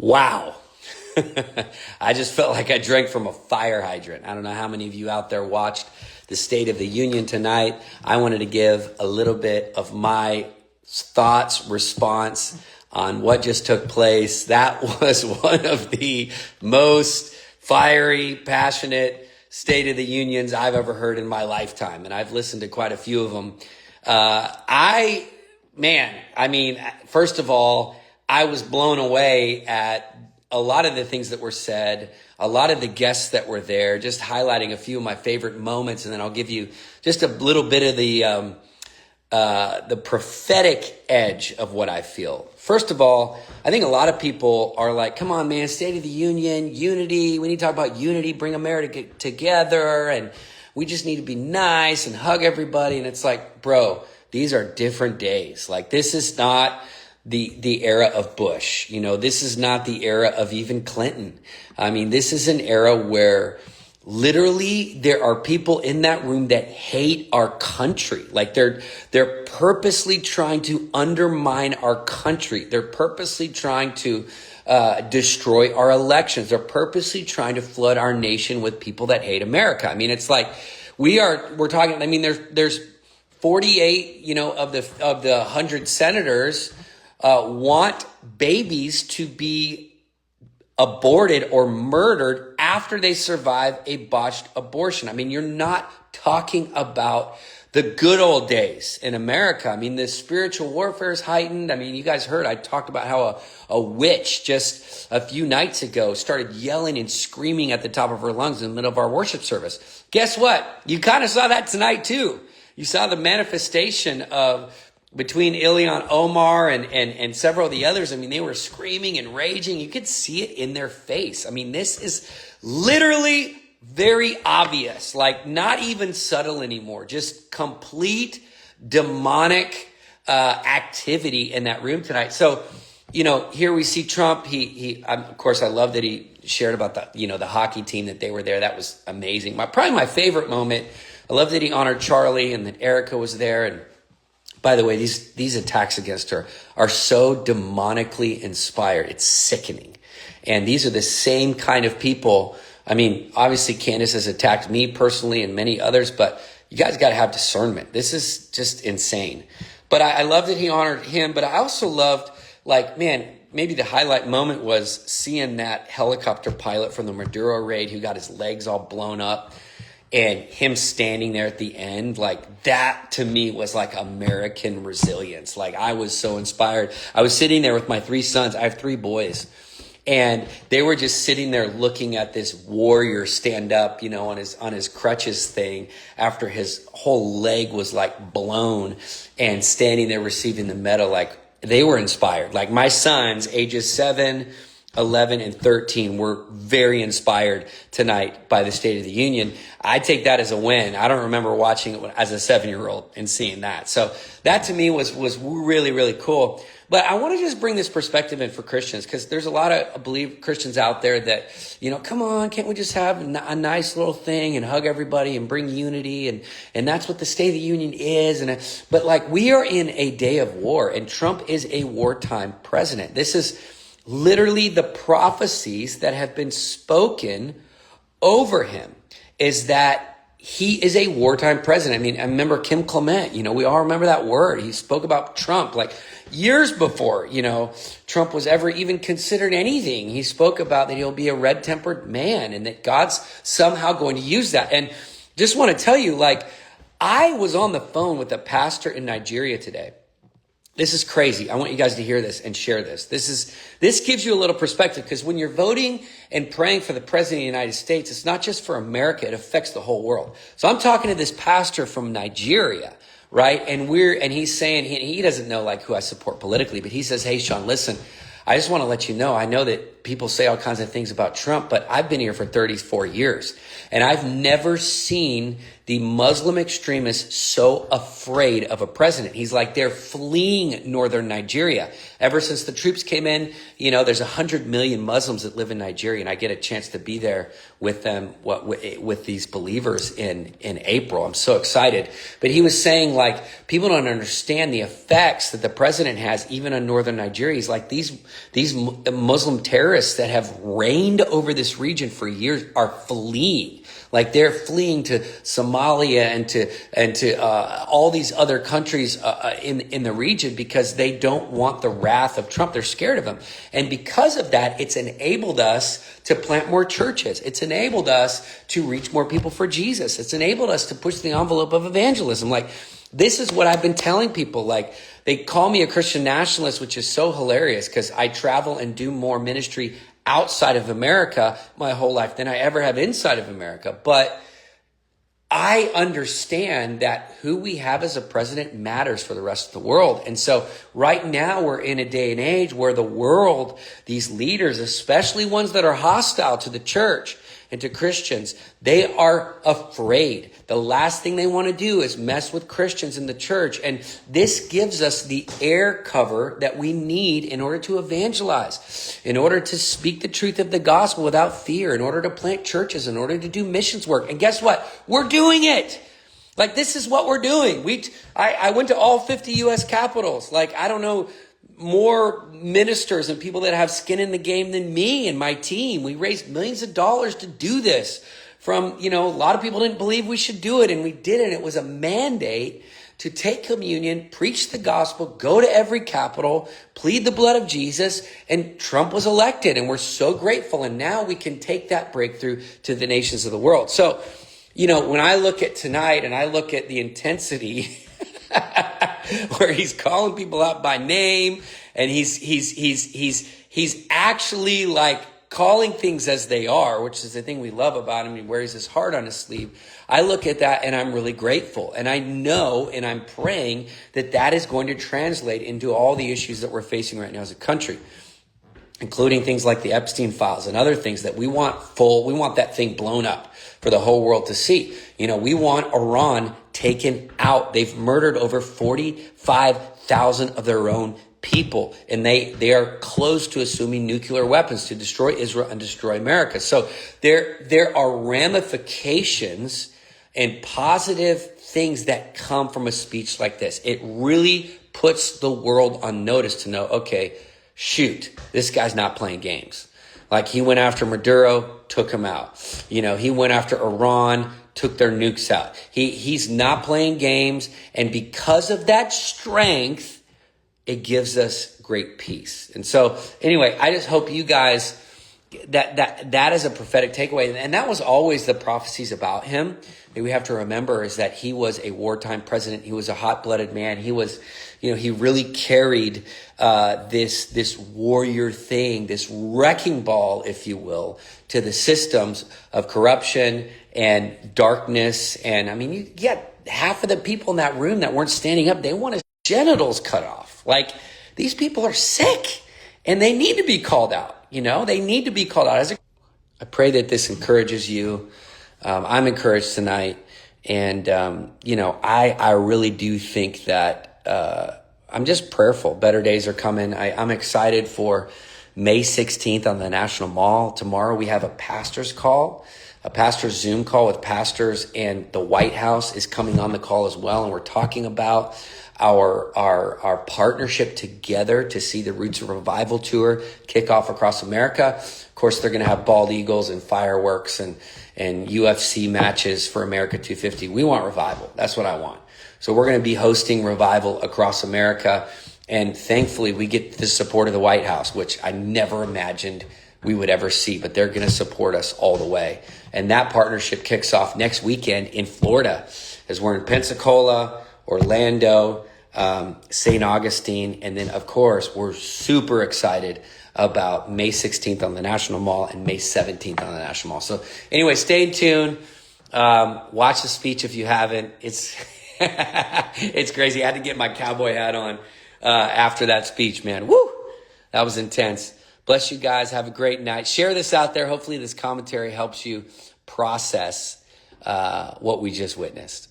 Wow. I just felt like I drank from a fire hydrant. I don't know how many of you out there watched the State of the Union tonight. I wanted to give a little bit of my thoughts, response on what just took place. That was one of the most fiery, passionate State of the Unions I've ever heard in my lifetime. And I've listened to quite a few of them. First of all, I was blown away at a lot of the things that were said, a lot of the guests that were there, just highlighting a few of my favorite moments. And then I'll give you just a little bit of the prophetic edge of what I feel. First of all, I think a lot of people are like, come on, man, State of the Union, unity. We need to talk about unity, bring America together. And we just need to be nice and hug everybody. And it's like, bro, these are different days. Like, this is not the era of Bush. You know, this is not the era of even Clinton. I mean, this is an era where literally there are people in that room that hate our country. Like, they're purposely trying to undermine our country. They're purposely trying to destroy our elections. They're purposely trying to flood our nation with people that hate America. I mean, it's like we're talking, I mean, there's 48, of the 100 senators want babies to be aborted or murdered after they survive a botched abortion. I mean, you're not talking about the good old days in America. I mean, the spiritual warfare is heightened. I mean, you guys heard, I talked about how a witch just a few nights ago started yelling and screaming at the top of her lungs in the middle of our worship service. Guess what? You kind of saw that tonight too. You saw the manifestation of between Ilhan Omar and several of the others. I mean, they were screaming and raging. You could see it in their face. I mean, this is literally very obvious, like not even subtle anymore, just complete demonic activity in that room tonight. So, here we see Trump. Of course, I love that he shared about the hockey team that they were there. That was amazing. Probably my favorite moment. I love that he honored Charlie and that Erica was there. And by the way, these attacks against her are so demonically inspired. It's sickening. And these are the same kind of people. I mean, obviously Candace has attacked me personally and many others, but you guys got to have discernment. This is just insane. But I love that he honored him. But I also loved, maybe the highlight moment was seeing that helicopter pilot from the Maduro raid who got his legs all blown up. And him standing there at the end, like that to me was like American resilience. Like, I was so inspired. I was sitting there with my 3 sons. I have 3 boys. And they were just sitting there looking at this warrior stand up, on his crutches thing after his whole leg was like blown, and standing there receiving the medal. Like, they were inspired. Like, my sons, ages 7, 11 and 13 were very inspired tonight by the State of the Union. I take that as a win. I don't remember watching it as a 7-year-old and seeing that. So that to me was really, really cool. But I want to just bring this perspective in for Christians, because there's a lot of Christians out there that, come on, can't we just have a nice little thing and hug everybody and bring unity? And that's what the State of the Union is. But we are in a day of war, and Trump is a wartime president. This is literally the prophecies that have been spoken over him is that he is a wartime president. I mean, I remember Kim Clement, we all remember that word. He spoke about Trump like years before, Trump was ever even considered anything. He spoke about that he'll be a red-tempered man and that God's somehow going to use that. And just want to tell you, I was on the phone with a pastor in Nigeria today. This is crazy. I want you guys to hear this and share this. This gives you a little perspective, because when you're voting and praying for the president of the United States, it's not just for America, it affects the whole world. So I'm talking to this pastor from Nigeria, right? And he's saying, he doesn't know who I support politically, but he says, hey, Sean, listen, I just want to let you know, I know that people say all kinds of things about Trump, but I've been here for 34 years and I've never seen the Muslim extremists so afraid of a president. He's like, they're fleeing northern Nigeria. Ever since the troops came in, there's 100 million Muslims that live in Nigeria, and I get a chance to be there with them, with these believers in April. I'm so excited. But he was saying, like, people don't understand the effects that the president has even on northern Nigeria. He's like, these Muslim terrorists that have reigned over this region for years are fleeing. Like, they're fleeing to Somalia and to all these other countries in the region because they don't want the wrath of Trump. They're scared of him. And because of that, it's enabled us to plant more churches. It's enabled us to reach more people for Jesus. It's enabled us to push the envelope of evangelism. Like, this is what I've been telling people. Like, they call me a Christian nationalist, which is so hilarious because I travel and do more ministry outside of America my whole life than I ever have inside of America. But I understand that who we have as a president matters for the rest of the world. And so right now we're in a day and age where the world, these leaders, especially ones that are hostile to the church and to Christians, they are afraid. The last thing they want to do is mess with Christians in the church. And this gives us the air cover that we need in order to evangelize, in order to speak the truth of the gospel without fear, in order to plant churches, in order to do missions work. And guess what? We're doing it. Like, this is what we're doing. I went to all 50 U.S. capitals. Like, I don't know, more ministers and people that have skin in the game than me and my team. We raised millions of dollars to do this from, a lot of people didn't believe we should do it, and we did it. It was a mandate to take communion, preach the gospel, go to every capital, plead the blood of Jesus, and Trump was elected, and we're so grateful. And now we can take that breakthrough to the nations of the world. So, when I look at tonight and I look at the intensity where he's calling people out by name, and he's actually like calling things as they are, which is the thing we love about him. He wears his heart on his sleeve. I look at that and I'm really grateful. And I know and I'm praying that that is going to translate into all the issues that we're facing right now as a country, including things like the Epstein files and other things that we want that thing blown up for the whole world to see. We want Iran taken out. They've murdered over 45,000 of their own people, and they are close to assuming nuclear weapons to destroy Israel and destroy America. So there are ramifications and positive things that come from a speech like this. It really puts the world on notice to know, okay, shoot, this guy's not playing games. Like, he went after Maduro, took him out. He went after Iran, took their nukes out. He's not playing games. And because of that strength, it gives us great peace. And so anyway, I just hope you guys, that is a prophetic takeaway. And that was always the prophecies about him that we have to remember, is that he was a wartime president. He was a hot-blooded man. He was, he really carried this warrior thing, this wrecking ball, if you will, to the systems of corruption and darkness. And I mean, you get half of the people in that room that weren't standing up, they want his genitals cut off. Like, these people are sick and they need to be called out. They need to be called out. I pray that this encourages you. I'm encouraged tonight. And, I really do think that I'm just prayerful. Better days are coming. I'm excited for May 16th on the National Mall. Tomorrow we have a pastor's call. A pastor's Zoom call with pastors, and the White House is coming on the call as well. And we're talking about our partnership together to see the Roots of Revival tour kick off across America. Of course, they're going to have bald eagles and fireworks and UFC matches for America 250. We want revival. That's what I want. So we're going to be hosting revival across America. And thankfully, we get the support of the White House, which I never imagined we would ever see, but they're going to support us all the way. And that partnership kicks off next weekend in Florida, as we're in Pensacola, Orlando, St. Augustine. And then, of course, we're super excited about May 16th on the National Mall and May 17th on the National Mall. So anyway, stay tuned. Watch the speech if you haven't. It's it's crazy. I had to get my cowboy hat on after that speech, man. Woo! That was intense. Bless you guys. Have a great night. Share this out there. Hopefully this commentary helps you process what we just witnessed.